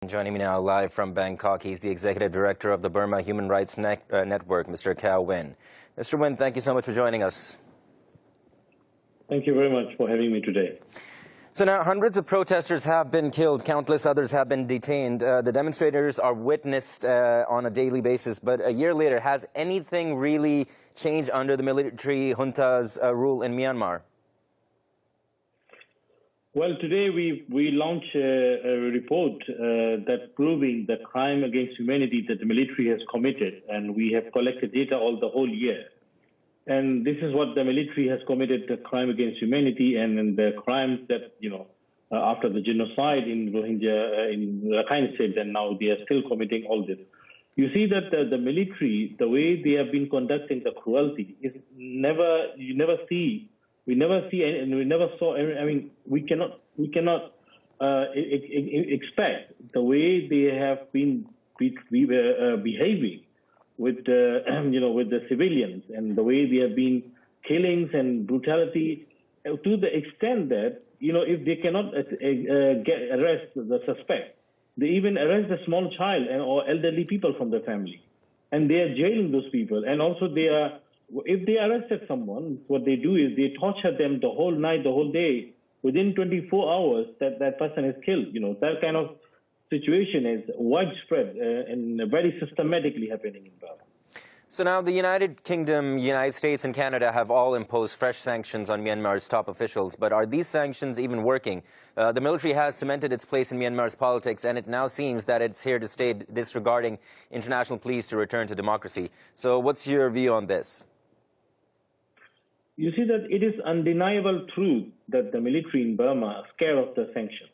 Joining me now live from Bangkok, he's the Executive Director of the Burma Human Rights Network, Mr. Kyaw Win. Mr. Win, thank you so much for joining us. Thank you very much for having me today. So now hundreds of protesters have been killed, countless others have been detained. The demonstrators are witnessed on a daily basis, but a year later, has anything really changed under the military junta's rule in Myanmar? Well, today we launched a report that proving the crime against humanity that the military has committed, and we have collected data all the whole year. And this is what the military has committed: the crime against humanity and the crimes that, after the genocide in Rohingya, in Rakhine State, and now they are still committing all this. You see that the military, the way they have been conducting the cruelty, is you never see. We never see, and we never saw. I mean, we cannot expect the way they have been behaving with with the civilians, and the way they have been killings and brutality, to the extent that if they cannot arrest the suspect, they even arrest a small child or elderly people from the family, and they are jailing those people, and also they are. If they arrested someone, what they do is they torture them the whole night, the whole day. Within 24 hours, that person is killed. That kind of situation is widespread and very systematically happening in Burma. So now the United Kingdom, United States and Canada have all imposed fresh sanctions on Myanmar's top officials. But are these sanctions even working? The military has cemented its place in Myanmar's politics, and it now seems that it's here to stay, disregarding international pleas to return to democracy. So what's your view on this? You see that it is undeniable truth that the military in Burma are scared of the sanctions.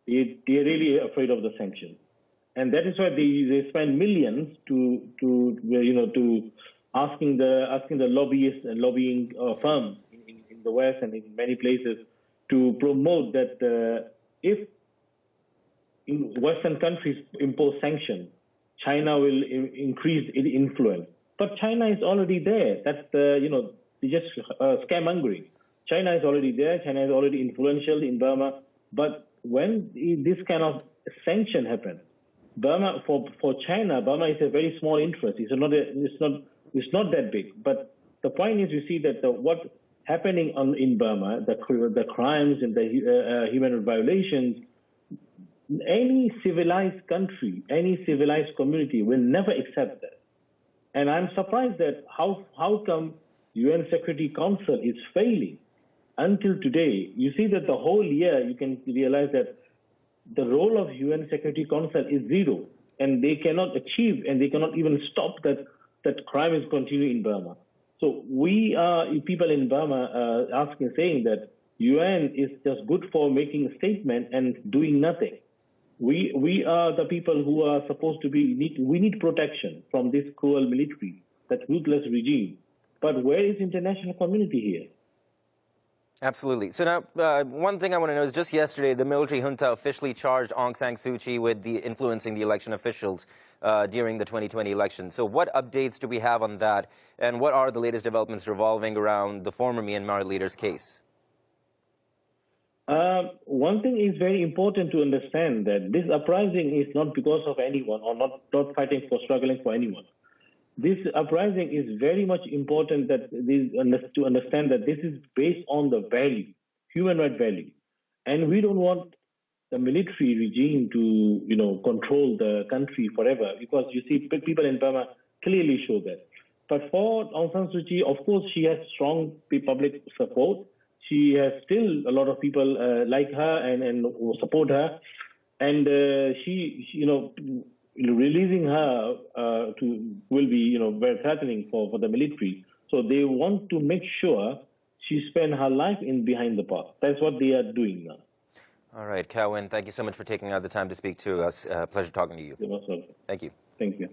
They are really afraid of the sanctions, and that is why they spend millions to asking the lobbyists and lobbying firms in the West and in many places to promote that if in Western countries impose sanctions, China will increase its influence. But China is already there. That's the just scaremongering. China is already there. China is already influential in Burma. But when this kind of sanction happens, Burma for China, Burma is a very small interest. It's not that big. But the point is, you see that what's happening in Burma, the crimes and the human rights violations. Any civilized country, any civilized community will never accept that. And I'm surprised that how come UN Security Council is failing until today. You see that the whole year you can realize that the role of UN Security Council is zero, and they cannot achieve and they cannot even stop that crime is continuing in Burma. So we are people in Burma saying that UN is just good for making a statement and doing nothing. We are the people who are supposed to be. We need protection from this cruel military, that ruthless regime. But where is international community here? Absolutely. So now, one thing I want to know is, just yesterday, the military junta officially charged Aung San Suu Kyi with influencing the election officials during the 2020 election. So what updates do we have on that, and what are the latest developments revolving around the former Myanmar leader's case? One thing is very important to understand, that this uprising is not because of anyone, or not struggling for anyone. This uprising is very much important to understand that this is based on the value, human rights value. And we don't want the military regime to, control the country forever, because you see people in Burma clearly show that. But for Aung San Suu Kyi, of course, she has strong public support. She has still a lot of people like her and support her. And releasing her will be very threatening for the military. So they want to make sure she spends her life behind the bars. That's what they are doing now. All right, Kyaw Win, thank you so much for taking out the time to speak to us. Pleasure talking to you. You're most welcome. Thank you. Thank you.